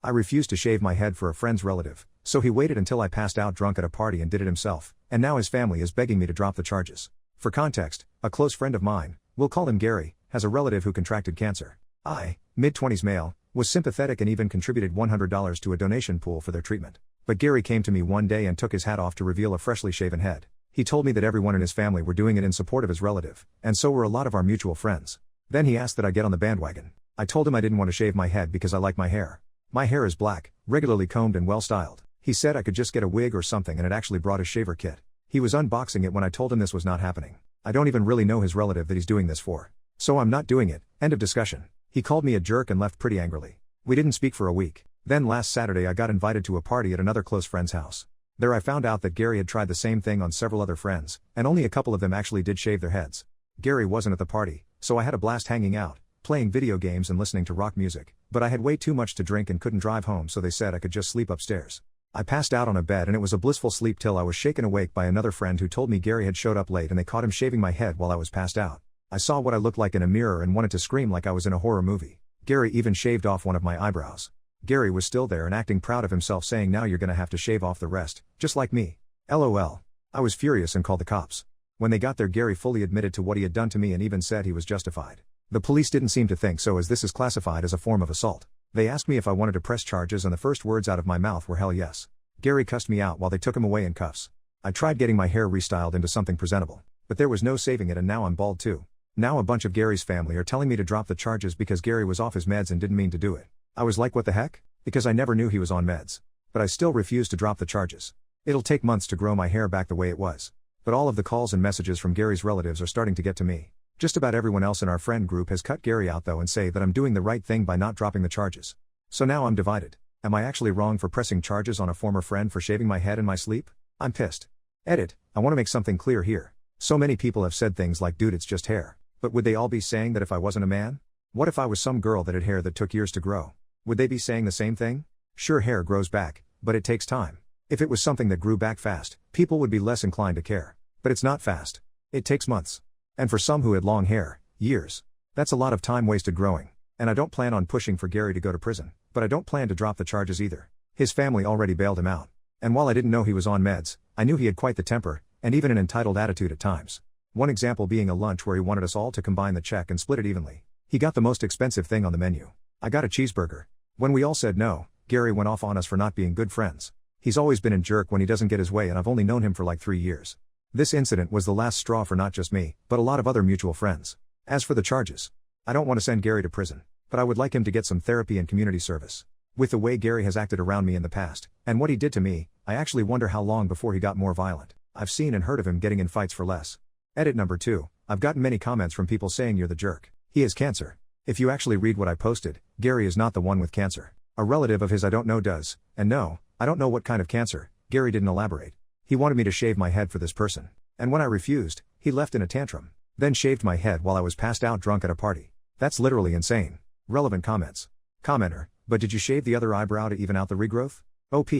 I refused to shave my head for a friend's relative, so he waited until I passed out drunk at a party and did it himself, and now his family is begging me to drop the charges. For context, a close friend of mine, we'll call him Gary, has a relative who contracted cancer. I, mid-20s male, was sympathetic and even contributed $100 to a donation pool for their treatment. But Gary came to me one day and took his hat off to reveal a freshly shaven head. He told me that everyone in his family were doing it in support of his relative, and so were a lot of our mutual friends. Then he asked that I get on the bandwagon. I told him I didn't want to shave my head because I like my hair. My hair is black, regularly combed and well styled. He said I could just get a wig or something and had actually brought his shaver kit. He was unboxing it when I told him this was not happening. I don't even really know his relative that he's doing this for. So I'm not doing it, end of discussion. He called me a jerk and left pretty angrily. We didn't speak for a week. Then last Saturday I got invited to a party at another close friend's house. There I found out that Gary had tried the same thing on several other friends, and only a couple of them actually did shave their heads. Gary wasn't at the party, so I had a blast hanging out, playing video games and listening to rock music, but I had way too much to drink and couldn't drive home, so they said I could just sleep upstairs. I passed out on a bed and it was a blissful sleep till I was shaken awake by another friend who told me Gary had showed up late and they caught him shaving my head while I was passed out. I saw what I looked like in a mirror and wanted to scream like I was in a horror movie. Gary even shaved off one of my eyebrows. Gary was still there and acting proud of himself, saying now you're gonna have to shave off the rest, just like me. LOL. I was furious and called the cops. When they got there, Gary fully admitted to what he had done to me and even said he was justified. The police didn't seem to think so, as this is classified as a form of assault. They asked me if I wanted to press charges and the first words out of my mouth were hell yes. Gary cussed me out while they took him away in cuffs. I tried getting my hair restyled into something presentable, but there was no saving it, and now I'm bald too. Now a bunch of Gary's family are telling me to drop the charges because Gary was off his meds and didn't mean to do it. I was like, what the heck? Because I never knew he was on meds. But I still refuse to drop the charges. It'll take months to grow my hair back the way it was. But all of the calls and messages from Gary's relatives are starting to get to me. Just about everyone else in our friend group has cut Gary out though and say that I'm doing the right thing by not dropping the charges. So now I'm divided. Am I actually wrong for pressing charges on a former friend for shaving my head in my sleep? I'm pissed. Edit. I want to make something clear here. So many people have said things like, dude, it's just hair. But would they all be saying that if I wasn't a man? What if I was some girl that had hair that took years to grow? Would they be saying the same thing? Sure, hair grows back, but it takes time. If it was something that grew back fast, people would be less inclined to care. But it's not fast. It takes months. And for some who had long hair, years. That's a lot of time wasted growing. And I don't plan on pushing for Gary to go to prison, but I don't plan to drop the charges either. His family already bailed him out. And while I didn't know he was on meds, I knew he had quite the temper, and even an entitled attitude at times. One example being a lunch where he wanted us all to combine the check and split it evenly. He got the most expensive thing on the menu. I got a cheeseburger. When we all said no, Gary went off on us for not being good friends. He's always been a jerk when he doesn't get his way, and I've only known him for like 3 years. This incident was the last straw for not just me, but a lot of other mutual friends. As for the charges, I don't want to send Gary to prison, but I would like him to get some therapy and community service. With the way Gary has acted around me in the past, and what he did to me, I actually wonder how long before he got more violent. I've seen and heard of him getting in fights for less. Edit number 2. I've gotten many comments from people saying you're the jerk. He has cancer. If you actually read what I posted, Gary is not the one with cancer. A relative of his I don't know does, and no, I don't know what kind of cancer. Gary didn't elaborate. He wanted me to shave my head for this person. And when I refused, he left in a tantrum. Then shaved my head while I was passed out drunk at a party. That's literally insane. Relevant comments. Commenter, but did you shave the other eyebrow to even out the regrowth? OP,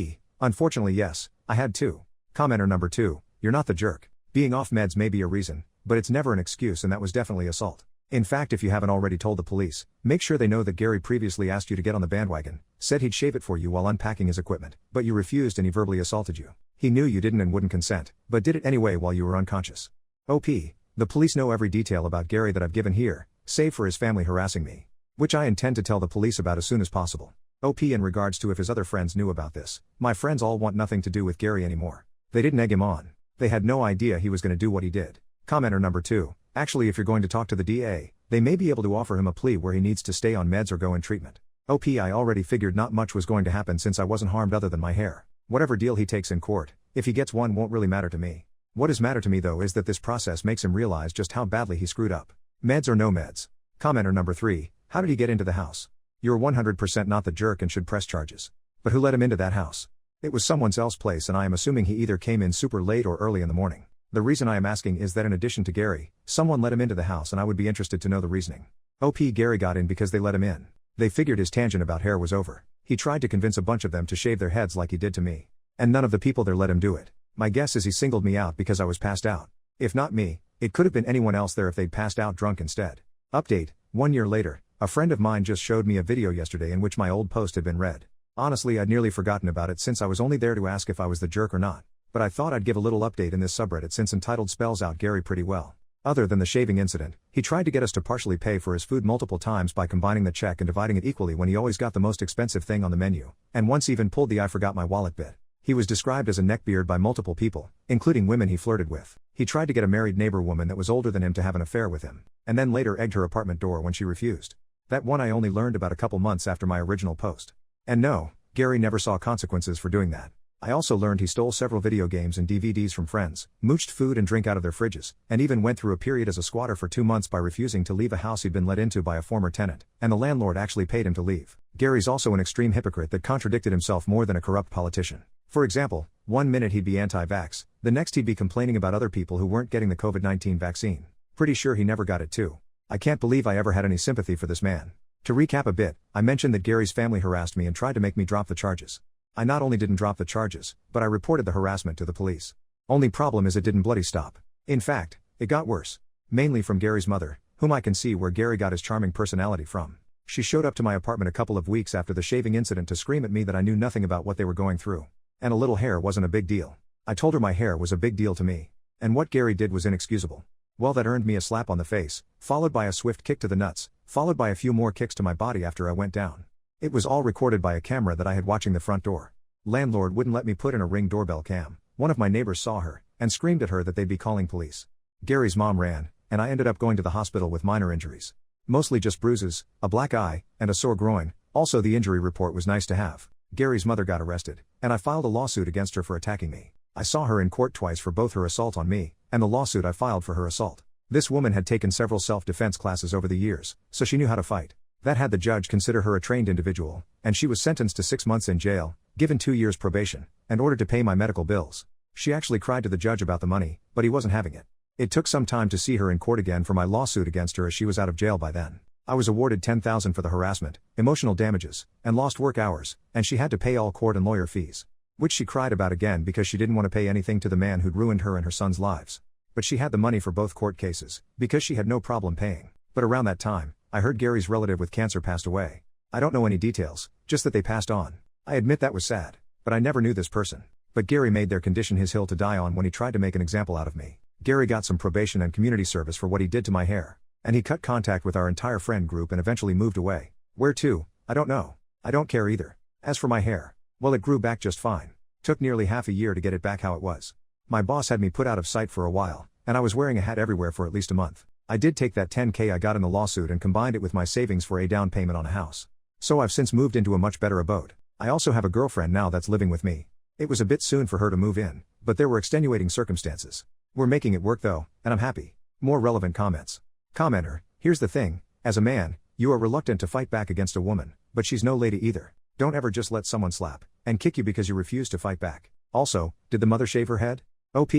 unfortunately yes, I had to. Commenter number 2, you're not the jerk. Being off meds may be a reason, but it's never an excuse, and that was definitely assault. In fact, if you haven't already told the police, make sure they know that Gary previously asked you to get on the bandwagon, said he'd shave it for you while unpacking his equipment, but you refused and he verbally assaulted you. He knew you didn't and wouldn't consent, but did it anyway while you were unconscious. OP, the police know every detail about Gary that I've given here, save for his family harassing me. Which I intend to tell the police about as soon as possible. OP, in regards to if his other friends knew about this, my friends all want nothing to do with Gary anymore. They didn't egg him on. They had no idea he was going to do what he did. Commenter number 2, actually if you're going to talk to the DA, they may be able to offer him a plea where he needs to stay on meds or go in treatment. OP, I already figured not much was going to happen since I wasn't harmed other than my hair. Whatever deal he takes in court, if he gets one, won't really matter to me. What does matter to me though is that this process makes him realize just how badly he screwed up. Meds or no meds. Commenter number 3, how did he get into the house? You're 100% not the jerk and should press charges. But who let him into that house? It was someone else's place, and I am assuming he either came in super late or early in the morning. The reason I am asking is that in addition to Gary, someone let him into the house, and I would be interested to know the reasoning. OP, Gary got in because they let him in. They figured his tangent about hair was over. He tried to convince a bunch of them to shave their heads like he did to me. And none of the people there let him do it. My guess is he singled me out because I was passed out. If not me, it could have been anyone else there if they'd passed out drunk instead. Update, 1 year later, a friend of mine just showed me a video yesterday in which my old post had been read. Honestly, I'd nearly forgotten about it since I was only there to ask if I was the jerk or not. But I thought I'd give a little update in this subreddit since entitled spells out Gary pretty well. Other than the shaving incident, he tried to get us to partially pay for his food multiple times by combining the check and dividing it equally when he always got the most expensive thing on the menu, and once even pulled the I forgot my wallet bit. He was described as a neckbeard by multiple people, including women he flirted with. He tried to get a married neighbor woman that was older than him to have an affair with him, and then later egged her apartment door when she refused. That one I only learned about a couple months after my original post. And no, Gary never saw consequences for doing that. I also learned he stole several video games and DVDs from friends, mooched food and drink out of their fridges, and even went through a period as a squatter for 2 months by refusing to leave a house he'd been let into by a former tenant, and the landlord actually paid him to leave. Gary's also an extreme hypocrite that contradicted himself more than a corrupt politician. For example, one minute he'd be anti-vax, the next he'd be complaining about other people who weren't getting the COVID-19 vaccine. Pretty sure he never got it too. I can't believe I ever had any sympathy for this man. To recap a bit, I mentioned that Gary's family harassed me and tried to make me drop the charges. I not only didn't drop the charges, but I reported the harassment to the police. Only problem is it didn't bloody stop. In fact, it got worse. Mainly from Gary's mother, whom I can see where Gary got his charming personality from. She showed up to my apartment a couple of weeks after the shaving incident to scream at me that I knew nothing about what they were going through. And a little hair wasn't a big deal. I told her my hair was a big deal to me. And what Gary did was inexcusable. Well, that earned me a slap on the face, followed by a swift kick to the nuts, followed by a few more kicks to my body after I went down. It was all recorded by a camera that I had watching the front door. Landlord wouldn't let me put in a Ring doorbell cam. One of my neighbors saw her, and screamed at her that they'd be calling police. Gary's mom ran, and I ended up going to the hospital with minor injuries. Mostly just bruises, a black eye, and a sore groin. Also, the injury report was nice to have. Gary's mother got arrested, and I filed a lawsuit against her for attacking me. I saw her in court twice for both her assault on me, and the lawsuit I filed for her assault. This woman had taken several self-defense classes over the years, so she knew how to fight. That had the judge consider her a trained individual, and she was sentenced to 6 months in jail, given 2 years probation, and ordered to pay my medical bills. She actually cried to the judge about the money, but he wasn't having it. It took some time to see her in court again for my lawsuit against her as she was out of jail by then. I was awarded $10,000 for the harassment, emotional damages, and lost work hours, and she had to pay all court and lawyer fees. Which she cried about again because she didn't want to pay anything to the man who'd ruined her and her son's lives. But she had the money for both court cases, because she had no problem paying. But around that time, I heard Gary's relative with cancer passed away. I don't know any details, just that they passed on. I admit that was sad, but I never knew this person. But Gary made their condition his hill to die on when he tried to make an example out of me. Gary got some probation and community service for what he did to my hair. And he cut contact with our entire friend group and eventually moved away. Where to? I don't know. I don't care either. As for my hair, well, it grew back just fine. Took nearly half a year to get it back how it was. My boss had me put out of sight for a while, and I was wearing a hat everywhere for at least a month. I did take that $10,000 I got in the lawsuit and combined it with my savings for a down payment on a house. So I've since moved into a much better abode. I also have a girlfriend now that's living with me. It was a bit soon for her to move in, but there were extenuating circumstances. We're making it work though, and I'm happy. More relevant comments. Commenter, here's the thing, as a man, you are reluctant to fight back against a woman, but she's no lady either. Don't ever just let someone slap and kick you because you refuse to fight back. Also, did the mother shave her head? OP.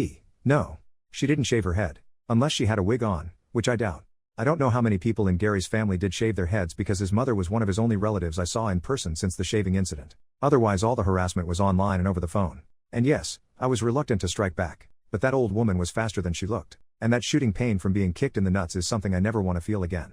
No. She didn't shave her head. Unless she had a wig on, which I doubt. I don't know how many people in Gary's family did shave their heads because his mother was one of his only relatives I saw in person since the shaving incident. Otherwise all the harassment was online and over the phone. And yes, I was reluctant to strike back, but that old woman was faster than she looked. And that shooting pain from being kicked in the nuts is something I never want to feel again.